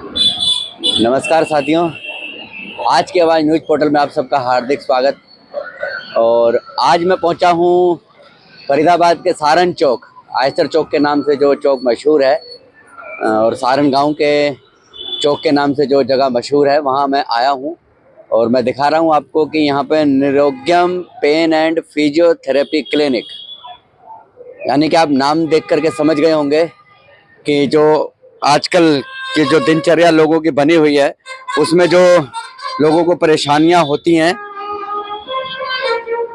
नमस्कार साथियों, आज की आवाज़ न्यूज़ पोर्टल में आप सबका हार्दिक स्वागत। और आज मैं पहुंचा हूं फरीदाबाद के सारन चौक, आयसर चौक के नाम से जो चौक मशहूर है, और सारन गांव के चौक के नाम से जो जगह मशहूर है, वहां मैं आया हूं। और मैं दिखा रहा हूं आपको कि यहां पे निरोग्यम पेन एंड फिजियोथेरेपी क्लिनिक, यानी कि आप नाम देख करके समझ गए होंगे कि जो आजकल की जो दिनचर्या लोगों की बनी हुई है, उसमें जो लोगों को परेशानियां होती हैं,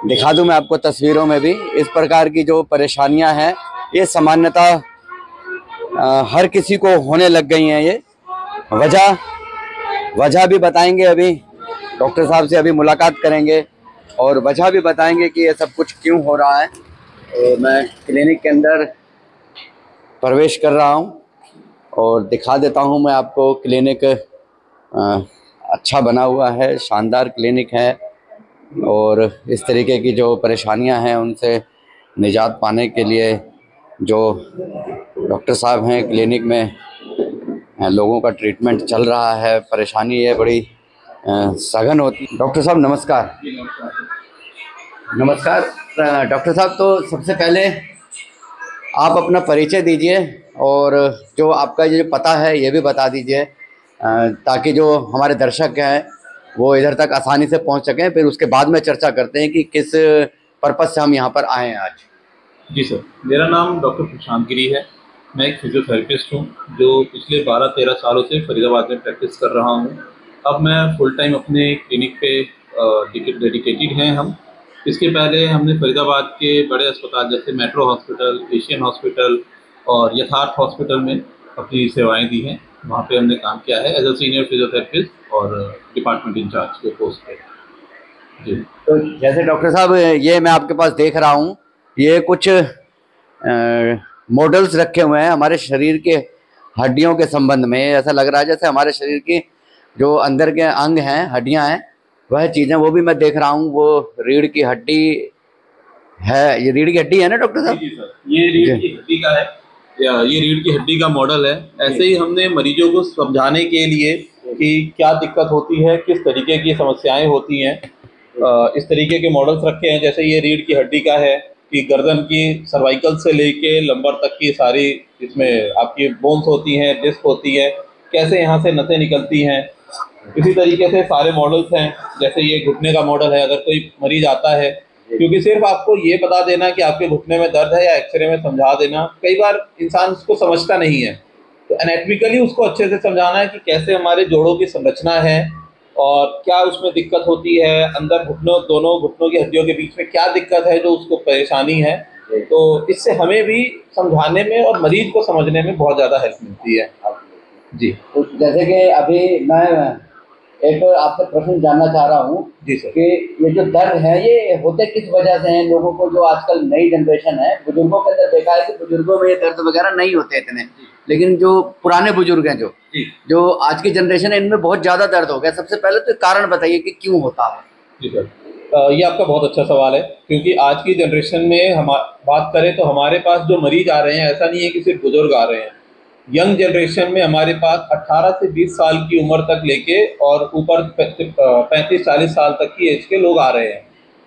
दिखा दूं मैं आपको तस्वीरों में भी। इस प्रकार की जो परेशानियां हैं, ये सामान्यतः हर किसी को होने लग गई हैं। ये वजह भी बताएंगे, अभी डॉक्टर साहब से अभी मुलाकात करेंगे और वजह भी बताएंगे कि ये सब कुछ क्यों हो रहा है। तो मैं क्लिनिक के अंदर प्रवेश कर रहा हूं और दिखा देता हूं मैं आपको। क्लिनिक अच्छा बना हुआ है, शानदार क्लिनिक है, और इस तरीके की जो परेशानियां हैं उनसे निजात पाने के लिए जो डॉक्टर साहब हैं क्लिनिक में, लोगों का ट्रीटमेंट चल रहा है। परेशानी ये बड़ी सघन होती है। डॉक्टर साहब नमस्कार। नमस्कार डॉक्टर साहब, तो सबसे पहले आप अपना परिचय दीजिए और जो आपका ये पता है ये भी बता दीजिए, ताकि जो हमारे दर्शक हैं वो इधर तक आसानी से पहुंच सकें। फिर उसके बाद में चर्चा करते हैं कि किस पर्पज़ से हम यहाँ पर आए हैं आज। जी सर, मेरा नाम डॉक्टर प्रशांत गिरी है। मैं एक फिजियोथेरेपिस्ट हूँ जो पिछले 12-13 सालों से फरीदाबाद में प्रैक्टिस कर रहा हूँ। अब मैं फुल टाइम अपने क्लिनिक पे डेडिकेटेड हैं हम। इसके पहले हमने फरीदाबाद के बड़े अस्पताल जैसे मेट्रो हॉस्पिटल, एशियन हॉस्पिटल और यथार्थ हॉस्पिटल में अपनी सेवाएं दी हैं। वहाँ पे हमने काम किया है एज अ सीनियर फिजियोथेरेपिस्ट और डिपार्टमेंट इंचार्ज के पोस्ट पे। जी, तो जैसे डॉक्टर साहब, ये मैं आपके पास देख रहा हूँ, ये कुछ मॉडल्स रखे हुए हैं हमारे शरीर के हड्डियों के संबंध में। ऐसा लग रहा है जैसे हमारे शरीर की जो अंदर के अंग हैं, हड्डियां हैं, वह चीज़ें वो भी मैं देख रहा हूँ। वो रीढ़ की हड्डी है, ये रीढ़ की हड्डी है ना डॉक्टर साहब? जी सर, ये रीढ़ की हड्डी का है। ये रीढ़ की हड्डी का मॉडल है। ऐसे ही हमने मरीजों को समझाने के लिए कि क्या दिक्कत होती है, किस तरीके की समस्याएं होती हैं, इस तरीके के मॉडल्स रखे हैं। जैसे ये रीढ़ की हड्डी का है कि गर्दन की सर्वाइकल से लेके लंबर तक की सारी इसमें आपकी बोन्स होती हैं, डिस्क होती है, कैसे यहाँ से नसें निकलती हैं। इसी तरीके से सारे मॉडल्स हैं। जैसे ये घुटने का मॉडल है। अगर कोई मरीज आता है, क्योंकि सिर्फ आपको ये बता देना कि आपके घुटने में दर्द है या एक्सरे में समझा देना, कई बार इंसान उसको समझता नहीं है। तो एनाटॉमिकली उसको अच्छे से समझाना है कि कैसे हमारे जोड़ों की संरचना है और क्या उसमें दिक्कत होती है, अंदर दोनों घुटनों की हड्डियों के बीच में क्या दिक्कत है जो उसको परेशानी है। तो इससे हमें भी समझाने में और मरीज को समझने में बहुत ज़्यादा हेल्प मिलती है। जी, तो जैसे कि अभी मैं एक आपसे प्रश्न जानना चाह रहा हूँ जी सर। कि ये जो दर्द है ये होते किस वजह से हैं लोगों को? जो आजकल नई जनरेशन है, बुजुर्गों के अंदर देखा है कि बुजुर्गों में ये दर्द वगैरह नहीं होते इतने, लेकिन जो पुराने बुजुर्ग हैं, जो आज की जनरेशन है, इनमें बहुत ज़्यादा दर्द हो गया। सबसे पहले तो कारण बताइए कि क्यों होता है? जी सर, ये आपका बहुत अच्छा सवाल है, क्योंकि आज की जनरेशन में हम बात करें तो हमारे पास जो मरीज आ रहे हैं, ऐसा नहीं है कि सिर्फ बुजुर्ग आ रहे हैं। यंग जनरेशन में हमारे पास 18 से 20 साल की उम्र तक लेके और ऊपर 35-40 साल तक की एज के लोग आ रहे हैं।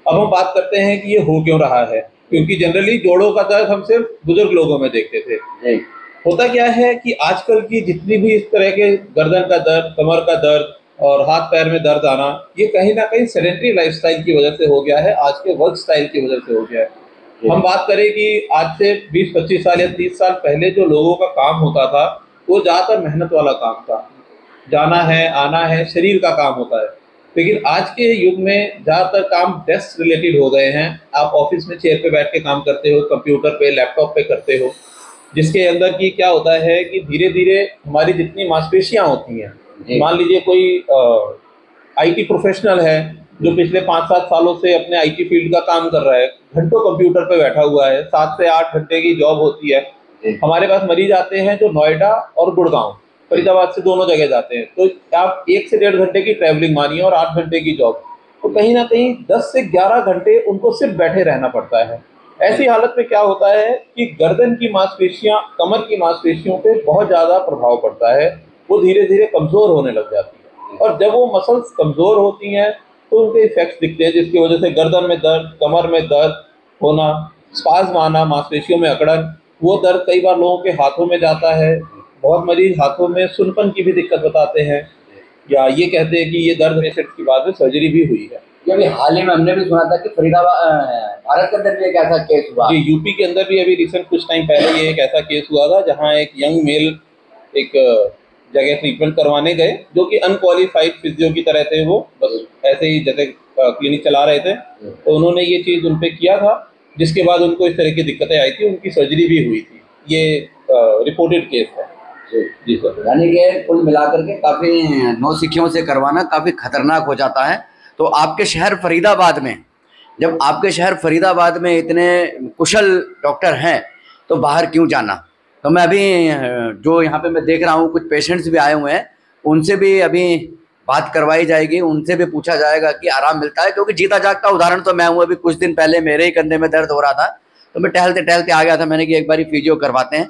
अब हम बात करते हैं कि ये हो क्यों रहा है, क्योंकि जनरली जोड़ों का दर्द हम सिर्फ बुजुर्ग लोगों में देखते थे। होता क्या है कि आजकल की जितनी भी इस तरह के गर्दन का दर्द, कमर का दर्द और हाथ पैर में दर्द आना, ये कहीं ना कहीं सेडेंटरी लाइफस्टाइल की वजह से हो गया है, आज के वर्क स्टाइल की वजह से हो गया है। हम बात करें कि आज से 20-25 साल या 30 साल पहले जो लोगों का काम होता था, वो ज़्यादातर मेहनत वाला काम था। जाना है, आना है, शरीर का काम होता है। लेकिन आज के युग में ज़्यादातर काम डेस्क रिलेटेड हो गए हैं। आप ऑफिस में चेयर पे बैठ के काम करते हो, कंप्यूटर पे, लैपटॉप पे करते हो, जिसके अंदर की क्या होता है कि धीरे धीरे हमारी जितनी मांसपेशियां होती हैं, मान लीजिए कोई आईटी प्रोफेशनल है जो पिछले 5-7 सालों से अपने आईटी फील्ड का काम कर रहा है, घंटों कंप्यूटर पे बैठा हुआ है, 7 से 8 घंटे की जॉब होती है। हमारे पास मरीज आते हैं जो नोएडा और गुड़गांव, फरीदाबाद से दोनों जगह जाते हैं। तो आप 1 से 1.5 घंटे की ट्रैवलिंग मानिए और 8 घंटे की जॉब, तो कहीं ना कहीं 10 से 11 घंटे उनको सिर्फ बैठे रहना पड़ता है। ऐसी हालत में क्या होता है कि गर्दन की मांसपेशियां, कमर की मांसपेशियों पे बहुत ज़्यादा प्रभाव पड़ता है। वो धीरे धीरे कमज़ोर होने लग जाती है। और जब वो मसल्स कमज़ोर होती हैं तो उनके इफेक्ट्स दिखते हैं, जिसकी वजह से गर्दन में दर्द, कमर में दर्द होना, स्पाज़्म आना, मांसपेशियों में अकड़न। वो दर्द कई बार लोगों के हाथों में जाता है। बहुत मरीज हाथों में सुनपन की भी दिक्कत बताते हैं, या ये कहते हैं कि ये दर्द पेशेंट की बाद में सर्जरी भी हुई है। ये अभी हाल ही में हमने भी सुना था कि फरीदाबाद भारत के अंदर भी एक ऐसा केस हुआ। जी, यूपी के अंदर भी अभी रिसेंट कुछ टाइम पहले ये एक ऐसा केस हुआ था, जहाँ एक यंग मेल एक जगह ट्रीटमेंट करवाने गए, जो कि अनक्वालिफाइड फिजियो की तरह थे। वो बस ऐसे ही जैसे क्लिनिक चला रहे थे, तो उन्होंने ये चीज़ उन पे किया था, जिसके बाद उनको इस तरह की दिक्कतें आई थी, उनकी सर्जरी भी हुई थी। ये रिपोर्टेड केस है। जी सर। यानी कि कुल मिलाकर के काफ़ी नौसिखियों से करवाना काफ़ी खतरनाक हो जाता है। तो आपके शहर फरीदाबाद में, जब आपके शहर फरीदाबाद में इतने कुशल डॉक्टर हैं तो बाहर क्यों जाना। तो मैं अभी जो यहाँ पे मैं देख रहा हूँ, कुछ पेशेंट्स भी आए हुए हैं, उनसे भी अभी बात करवाई जाएगी, उनसे भी पूछा जाएगा कि आराम मिलता है। क्योंकि जीता जागता उदाहरण तो मैं हूँ। अभी कुछ दिन पहले मेरे ही कंधे में दर्द हो रहा था, तो मैं टहलते टहलते आ गया था। मैंने कि एक बार फिजियो करवाते हैं,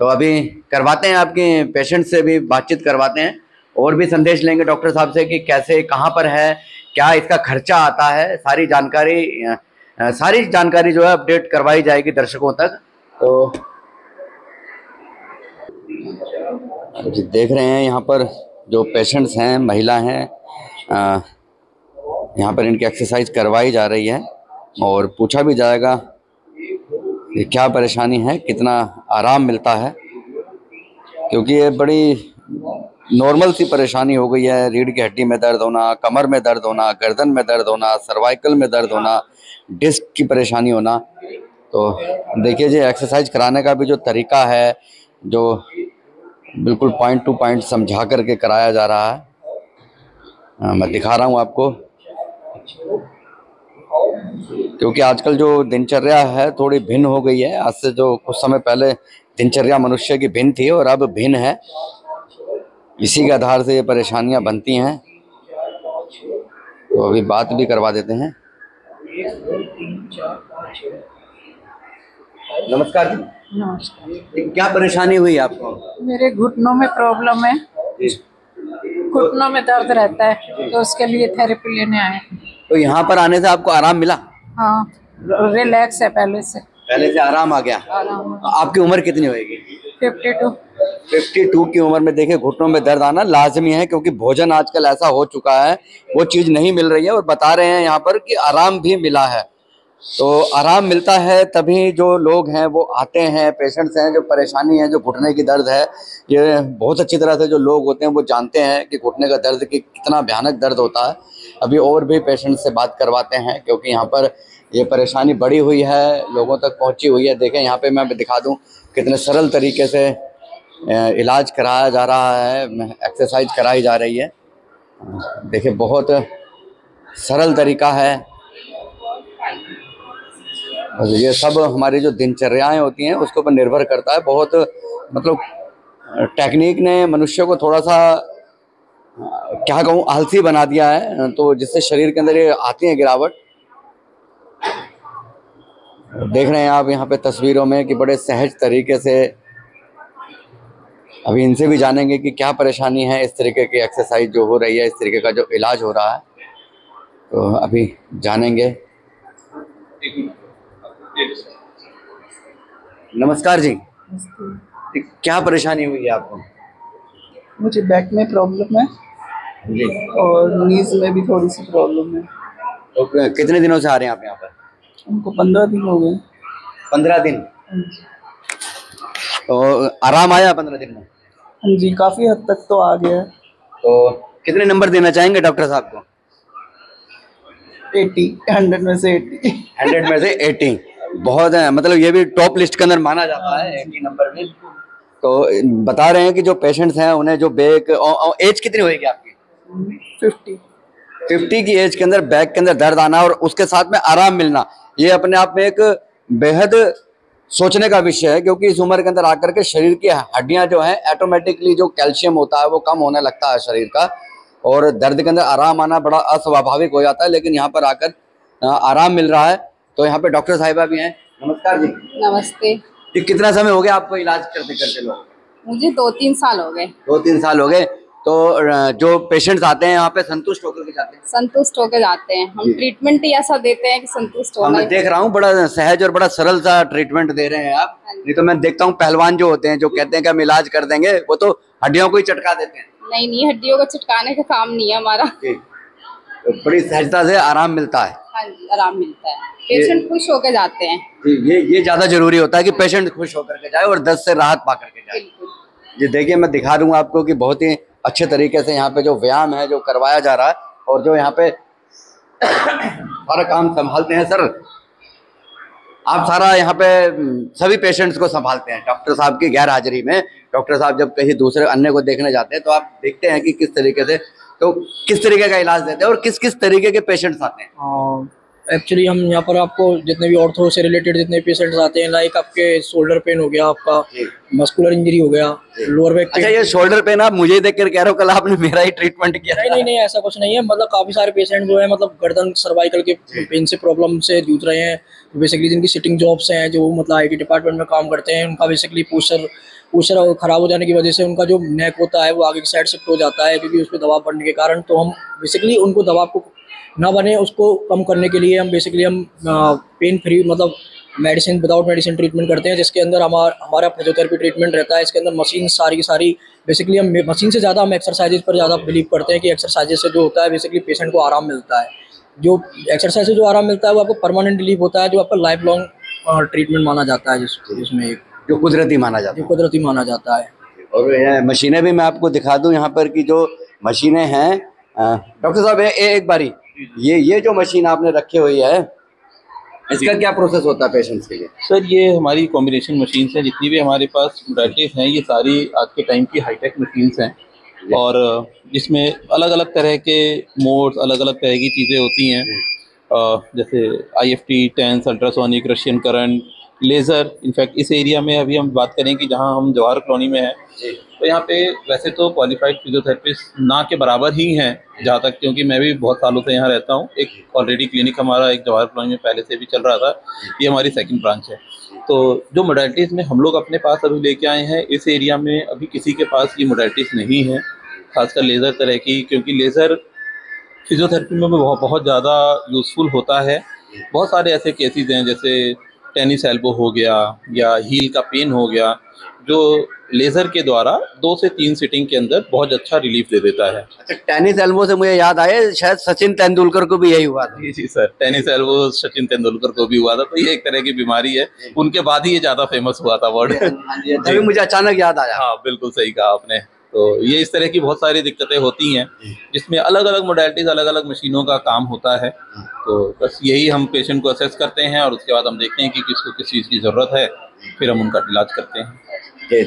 तो अभी करवाते हैं, आपके पेशेंट से भी बातचीत करवाते हैं और भी संदेश लेंगे डॉक्टर साहब से कि कैसे, कहाँ पर है, क्या इसका खर्चा आता है, सारी जानकारी जो है अपडेट करवाई जाएगी दर्शकों तक। तो जी देख रहे हैं यहाँ पर जो पेशेंट्स हैं, महिला हैं, यहाँ पर इनकी एक्सरसाइज करवाई जा रही है और पूछा भी जाएगा कि क्या परेशानी है, कितना आराम मिलता है। क्योंकि ये बड़ी नॉर्मल सी परेशानी हो गई है। रीढ़ की हड्डी में दर्द होना, कमर में दर्द होना, गर्दन में दर्द होना, सर्वाइकल में दर्द होना, डिस्क की परेशानी होना। तो देखिए जी, एक्सरसाइज कराने का भी जो तरीका है, जो बिल्कुल पॉइंट टू पॉइंट समझा करके कराया जा रहा है। मैं दिखा रहा हूँ आपको, क्योंकि आजकल जो दिनचर्या है थोड़ी भिन्न हो गई है। आज से जो कुछ समय पहले दिनचर्या मनुष्य की भिन्न थी और अब भिन्न है। इसी के आधार से ये परेशानियां बनती हैं। तो अभी बात भी करवा देते हैं। नमस्कार जी। नमस्कार। क्या परेशानी हुई आपको? मेरे घुटनों में प्रॉब्लम है, घुटनों में दर्द रहता है, तो उसके लिए थेरेपी लेने आए। तो यहाँ पर आने से आपको आराम मिला? हाँ, रिलैक्स है पहले से आराम आ गया। आराम। आपकी उम्र कितनी होगी? 52। 52 की उम्र में देखिए घुटनों में दर्द आना लाजमी है, क्योंकि भोजन आजकल ऐसा हो चुका है, वो चीज़ नहीं मिल रही है। और बता रहे हैं यहाँ पर कि आराम भी मिला है। तो आराम मिलता है तभी जो लोग हैं वो आते हैं, पेशेंट्स हैं, जो परेशानी है, जो घुटने की दर्द है, ये बहुत अच्छी तरह से जो लोग होते हैं वो जानते हैं कि घुटने का दर्द कि कितना भयानक दर्द होता है। अभी और भी पेशेंट से बात करवाते हैं, क्योंकि यहाँ पर ये परेशानी बढ़ी हुई है, लोगों तक पहुँची हुई है। देखें यहाँ पे मैं दिखा दूँ कितने सरल तरीके से इलाज कराया जा रहा है, एक्सरसाइज कराई जा रही है। देखिए बहुत सरल तरीका है। ये सब हमारी जो दिनचर्याएं होती हैं उसके ऊपर निर्भर करता है। बहुत मतलब टेक्निक ने मनुष्य को थोड़ा सा क्या कहूँ आलसी बना दिया है, तो जिससे शरीर के अंदर ये आती है गिरावट। देख रहे हैं आप यहाँ पे तस्वीरों में कि बड़े सहज तरीके से, अभी इनसे भी जानेंगे कि क्या परेशानी है, इस तरीके की एक्सरसाइज जो हो रही है, इस तरीके का जो इलाज हो रहा है, तो अभी जानेंगे। नमस्कार जी। क्या परेशानी हुई है आपको? मुझे बैक में प्रॉब्लम है जी। और नीज में भी थोड़ी सी प्रॉब्लम है। तो कितने दिनों से आ रहे हैं आप यहाँ पर? हमको 15 दिन हो गए। 15 दिन। तो आराम आया 15 दिन में? हाँ जी, काफ़ी हद तक तो आ गया है। तो कितने नंबर देना चाहेंगे डॉक्टर साहब को? 80, 100 में से 80। 100 में से 80 बहुत है, मतलब ये भी टॉप लिस्ट के अंदर माना जाता है 80 नंबर भी। तो बता रहे हैं कि जो पेशेंट्स हैं उन्हें जो बैक, एज कितनी होगी आपकी? 50 की एज के अंदर बैक के अंदर दर्द आना और उसके साथ में आराम मिलना, ये अपने आप में एक बेहद सोचने का विषय है। क्योंकि इस उम्र के अंदर आकर के शरीर की हड्डियां जो हैं ऑटोमेटिकली जो कैल्शियम होता है वो कम होने लगता है शरीर का, और दर्द के अंदर आराम आना बड़ा अस्वाभाविक हो जाता है। लेकिन यहाँ पर आकर आराम मिल रहा है। तो यहाँ पे डॉक्टर साहिबा भी हैं। नमस्कार जी। नमस्ते। ये कितना समय हो गया आपको इलाज करते करते लोग? मुझे 2-3 साल हो गए। 2-3 साल हो गए। तो जो पेशेंट्स आते हैं यहाँ पे संतुष्ट होकर के जाते हैं? संतुष्ट होकर जाते हैं। हम ट्रीटमेंट ही ऐसा देते हैं कि संतुष्ट होना। मैं देख रहा हूँ बड़ा सहज और बड़ा सरल सा ट्रीटमेंट दे रहे हैं आप। नहीं तो मैं देखता हूँ पहलवान जो होते हैं जो कहते हैं कि हम इलाज कर देंगे, वो तो हड्डियों को ही चटका देते हैं। नहीं नहीं, हड्डियों को चटकाने का काम नहीं है हमारा। तो बड़ी सहजता से आराम मिलता है। हाँ जी, आराम मिलता है, पेशेंट खुश होकर जाते हैं। ये ज्यादा जरूरी होता है कि पेशेंट खुश होकर के जाए और दर्द से राहत पा करके जाए। ये देखिए मैं दिखा दूंगा आपको कि बहुत ही अच्छे तरीके से यहाँ पे जो व्यायाम है जो करवाया जा रहा है और जो यहाँ पे सारा काम संभालते हैं। सर आप सारा यहाँ पे सभी पेशेंट्स को संभालते हैं डॉक्टर साहब की गैर हाजिरी में। डॉक्टर साहब जब कहीं दूसरे अन्य को देखने जाते हैं तो आप देखते हैं कि किस तरीके से, तो किस तरीके का इलाज देते हैं और किस किस तरीके के पेशेंट्स आते हैं? एक्चुअली हम यहाँ पर आपको जितने भी ऑर्थो से रिलेटेड जितने पेशेंट्स आते हैं, लाइक आपके शोल्डर पेन हो गया, आपका मस्कुलर इंजरी हो गया, लोअर बैक पेन। अच्छा, ये शोल्डर पेन आप मुझे देख कर कह रहे हो कल आपने मेरा ही ट्रीटमेंट किया? नहीं, ऐसा कुछ नहीं है। मतलब काफी सारे पेशेंट जो है मतलब गर्दन सर्वाइकल के पेन से प्रॉब्लम से जूझ रहे हैं। बेसिकली जिनकी सिटिंग जॉब्स हैं, जो मतलब IT डिपार्टमेंट में काम करते हैं, उनका बेसिकली पोस्चर खराब हो जाने की वजह से उनका जो नेक होता है वो आगे की साइड शिफ्ट हो जाता है क्योंकि उस पर दबाव पड़ने के कारण। तो हम बेसिकली उनको दबाव को ना बने उसको कम करने के लिए हम पेन फ्री मतलब मेडिसिन विदाउट मेडिसिन ट्रीटमेंट करते हैं, जिसके अंदर हमारा फिजियोथेरेपी ट्रीटमेंट रहता है। इसके अंदर मशीन सारी की सारी बेसिकली हम मशीन से ज़्यादा हम एक्सरसाइजेज पर ज़्यादा बिलीव करते हैं कि एक्सरसाइजेज से जो होता है बेसिकली पेशेंट को आराम मिलता है। जो एक्सरसाइज से जो आराम मिलता है वो आपको परमानेंट रिलीफ होता है, जो आपका लाइफ लॉन्ग ट्रीटमेंट माना जाता है, जिसमें जो कुदरती माना जाता है। और ये मशीनें भी मैं आपको दिखा दूं यहाँ पर कि जो मशीनें हैं डॉक्टर साहब एक बारी ये जो मशीन आपने रखी हुई है इसका क्या प्रोसेस होता है पेशेंट्स के लिए? सर ये हमारी कॉम्बिनेशन मशीन्स हैं, जितनी भी हमारे पास मोडेलिटीज हैं ये सारी आज के टाइम की हाईटेक मशीन्स हैं और जिसमें अलग अलग तरह के मोड्स, अलग अलग तरह की चीज़ें होती हैं, जैसे IFT, TENS, ultrasonic, Russian current, laser. In fact इस एरिया में अभी हम बात करें कि जहां हम जवाहर कॉलोनी में हैं तो यहाँ पे वैसे तो क्वालिफाइड फिजियोथेरेपिस्ट ना के बराबर ही हैं जहाँ तक, क्योंकि मैं भी बहुत सालों से यहाँ रहता हूँ। एक ऑलरेडी क्लिनिक हमारा एक जवाहर कॉलोनी में पहले से भी चल रहा था, ये हमारी सेकंड ब्रांच है। तो जो मोडेलिटीज़ में हम लोग अपने पास अभी लेके आए हैं इस एरिया में अभी किसी के पास ये मोडेलिटीज़ नहीं है, खासकर लेज़र तरह की, क्योंकि लेज़र फिजियोथेरेपी में बहुत ज़्यादा यूज़फुल होता है। बहुत सारे ऐसे केसेस हैं जैसे टेनिस एल्बो हो गया या हील का पेन हो गया, जो लेज़र के द्वारा 2 से 3 सिटिंग के अंदर बहुत अच्छा रिलीफ दे देता है। अच्छा, टेनिस एल्बो से मुझे याद आया शायद सचिन तेंदुलकर को भी यही हुआ था। जी sir, tennis elbow Sachin Tendulkar को भी हुआ था, तो ये एक तरह की बीमारी है, उनके बाद ही ये ज़्यादा फेमस हुआ था वर्ड। तभी मुझे अचानक याद आया। हाँ बिल्कुल सही कहा आपने। तो ये इस तरह की बहुत सारी दिक्कतें होती हैं जिसमें अलग अलग मोडेलिटीज़, अलग अलग मशीनों का काम होता है। तो बस यही हम पेशेंट को असेस करते हैं और उसके बाद हम देखते हैं कि किसको किस चीज़ की ज़रूरत है, फिर हम उनका इलाज करते हैं।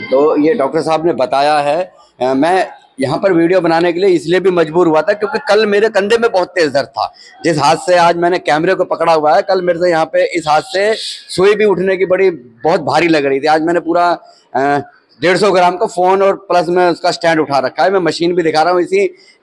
तो ये डॉक्टर साहब ने बताया है। मैं यहाँ पर वीडियो बनाने के लिए इसलिए भी मजबूर हुआ था क्योंकि कल मेरे कंधे में बहुत तेज दर्द था। जिस हाथ से आज मैंने कैमरे को पकड़ा हुआ है, कल मेरे से यहाँ पे इस हाथ से सुई भी उठने की बहुत भारी लग रही थी। आज मैंने पूरा 150 ग्राम का फोन और प्लस में उसका स्टैंड उठा रखा है। मैं मशीन भी दिखा रहा हूँ,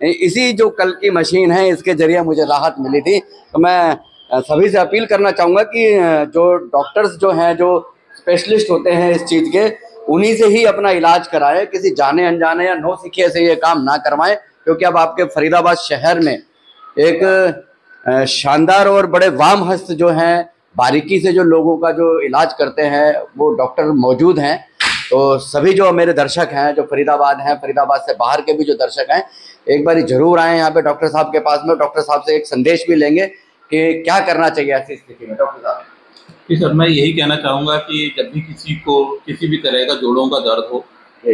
इसी जो कल की मशीन है इसके जरिए मुझे राहत मिली थी। तो मैं सभी से अपील करना चाहूँगा कि जो डॉक्टर्स जो हैं, जो स्पेशलिस्ट होते हैं इस चीज़ के, उन्हीं से ही अपना इलाज कराएं, किसी जाने अनजाने या नौसिखिए से ये काम ना करवाएं। क्योंकि अब आपके फरीदाबाद शहर में एक शानदार और बड़े वाम हस्त जो हैं, बारीकी से जो लोगों का जो इलाज करते हैं वो डॉक्टर मौजूद हैं। तो सभी जो मेरे दर्शक हैं जो फरीदाबाद हैं, फरीदाबाद से बाहर के भी जो दर्शक हैं, एक बार जरूर आएँ यहाँ पे डॉक्टर साहब के पास में। डॉक्टर साहब से एक संदेश भी लेंगे कि क्या करना चाहिए ऐसी स्थिति में। डॉक्टर साहब जी सर, मैं यही कहना चाहूँगा कि जब भी किसी को किसी भी तरह का जोड़ों का दर्द हो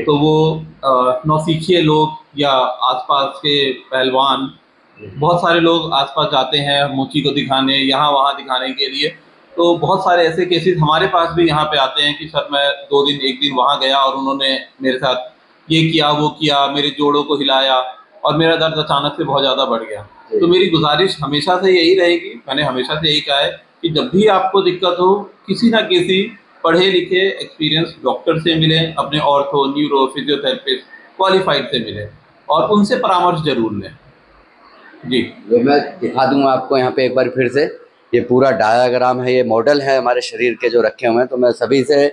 तो वो नौसिखिए लोग या आसपास के पहलवान, बहुत सारे लोग आसपास जाते हैं मोची को दिखाने, यहाँ वहाँ दिखाने के लिए। तो बहुत सारे ऐसे केसेस हमारे पास भी यहाँ पे आते हैं कि सर मैं 2 दिन 1 दिन वहाँ गया और उन्होंने मेरे साथ ये किया वो किया, मेरे जोड़ों को हिलाया और मेरा दर्द अचानक से बहुत ज़्यादा बढ़ गया। तो मेरी गुजारिश हमेशा से यही रहेगी, मैंने हमेशा से यही कहा है कि जब भी आपको दिक्कत हो किसी ना किसी पढ़े लिखे एक्सपीरियंस डॉक्टर से मिलें, अपने ऑर्थो, न्यूरो, फिजियोथेरेपिस्ट क्वालिफाइड से मिलें और उनसे परामर्श जरूर लें। जी ये मैं दिखा दूंगा आपको यहाँ पे एक बार फिर से। ये पूरा डायग्राम है, ये मॉडल है हमारे शरीर के जो रखे हुए हैं। तो मैं सभी से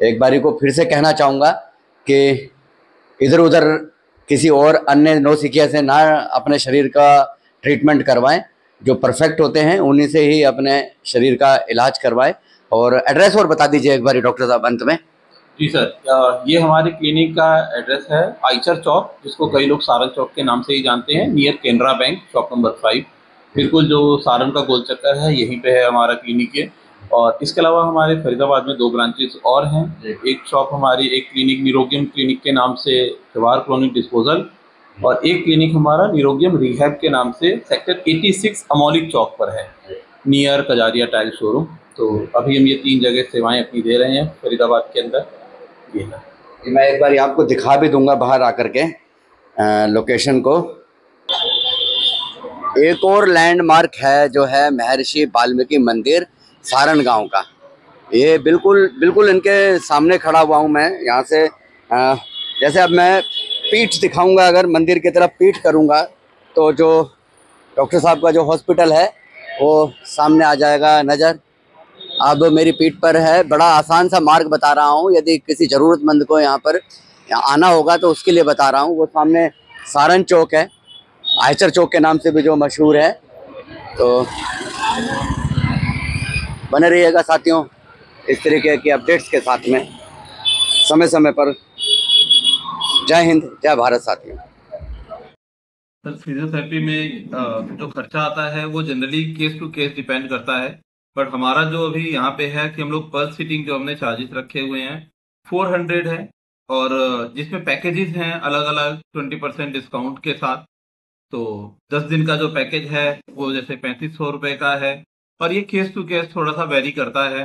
एक बारी को फिर से कहना चाहूँगा कि इधर उधर किसी और अन्य नौसिखिया से ना अपने शरीर का ट्रीटमेंट करवाएं। जो परफेक्ट होते हैं उन्हीं से ही अपने शरीर का इलाज करवाएं। और एड्रेस और बता दीजिए एक बार डॉक्टर साहब अंत में। जी सर, ये हमारे क्लिनिक का एड्रेस है आइचर चौक, जिसको कई लोग सारन चौक के नाम से ही जानते हैं, near Canara bank, shop number 5। बिल्कुल जो सारन का गोल चक्कर है यहीं पे है हमारा क्लिनिक है। और इसके अलावा हमारे फरीदाबाद में 2 ब्रांचेस और हैं। एक शॉप हमारी, एक क्लिनिक निरोगियम क्लिनिक के नाम से जवाहर कॉलोनी डिस्पोजल, और एक क्लिनिक हमारा निरोगियम रिहैब के नाम से सेक्टर 86 अमौलिक चौक पर है, नियर कजारिया टाइल शोरूम। तो अभी हम ये 3 जगह सेवाएं अपनी दे रहे हैं फरीदाबाद के अंदर। ये है, मैं एक बार आपको दिखा भी दूंगा बाहर आकर के लोकेशन को। एक और लैंडमार्क है जो है महर्षि वाल्मीकि मंदिर सारण गांव का। ये बिल्कुल इनके सामने खड़ा हुआ हूँ मैं यहाँ से। जैसे अब मैं पीठ दिखाऊंगा, अगर मंदिर की तरफ पीठ करूँगा तो जो डॉक्टर साहब का जो हॉस्पिटल है वो सामने आ जाएगा नज़र। अब मेरी पीठ पर है। बड़ा आसान सा मार्ग बता रहा हूँ, यदि किसी ज़रूरतमंद को यहाँ पर आना होगा तो उसके लिए बता रहा हूँ। वो सामने सारन चौक है, आयचर चौक के नाम से भी जो मशहूर है। तो बने रहिएगा साथियों इस तरीके के अपडेट्स के साथ में समय समय पर। जय हिंद, जय भारत साथियों। सर, फिजियोथेरेपी में जो खर्चा आता है वो generally case to case depend करता है। बट हमारा जो अभी यहाँ पे है कि हम लोग पर सीटिंग जो हमने चार्जेस रखे हुए हैं 400 है, और जिसमें पैकेजेस हैं अलग अलग 20% डिस्काउंट के साथ। तो 10 दिन का जो पैकेज है वो जैसे 3500 रुपये का है, और ये केस टू केस थोड़ा सा वेरी करता है,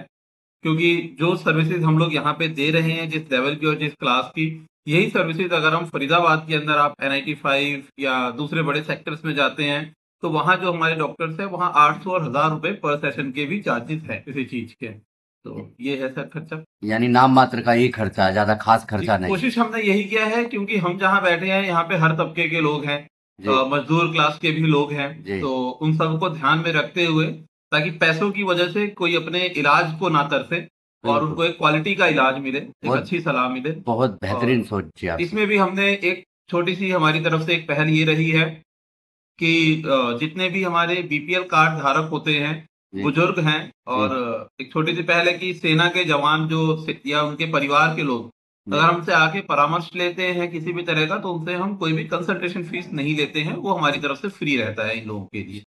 क्योंकि जो सर्विसेज हम लोग यहाँ पे दे रहे हैं जिस लेवल की और जिस क्लास की, यही सर्विसेज अगर हम फरीदाबाद के अंदर आप NIT 5 या दूसरे बड़े सेक्टर्स में जाते हैं तो वहाँ जो हमारे डॉक्टर्स हैं वहाँ 800 और 1000 रुपए पर सेशन के भी चार्जेस हैं किसी चीज के। तो ये है सर खर्चा, यानी नाम मात्र का ही खर्चा है, ज्यादा खास खर्चा नहीं। कोशिश हमने यही किया है, क्योंकि हम जहाँ बैठे हैं यहाँ पे हर तबके के लोग हैं, मजदूर क्लास के भी लोग हैं, तो उन सबको ध्यान में रखते हुए, ताकि पैसों की वजह से कोई अपने इलाज को ना तरसे और उनको एक क्वालिटी का इलाज मिले, एक अच्छी सलाह मिले। बहुत बेहतरीन सोच है। इसमें भी हमने एक छोटी सी हमारी तरफ से एक पहल ये रही है कि जितने भी हमारे BPL कार्ड धारक होते हैं, बुजुर्ग हैं, और एक छोटी सी पहल है कि सेना के जवान जो या उनके परिवार के लोग अगर हमसे आके परामर्श लेते हैं किसी भी तरह का, तो उनसे हम कोई भी कंसल्टेशन फीस नहीं लेते हैं, वो हमारी तरफ से फ्री रहता है इन लोगों के लिए।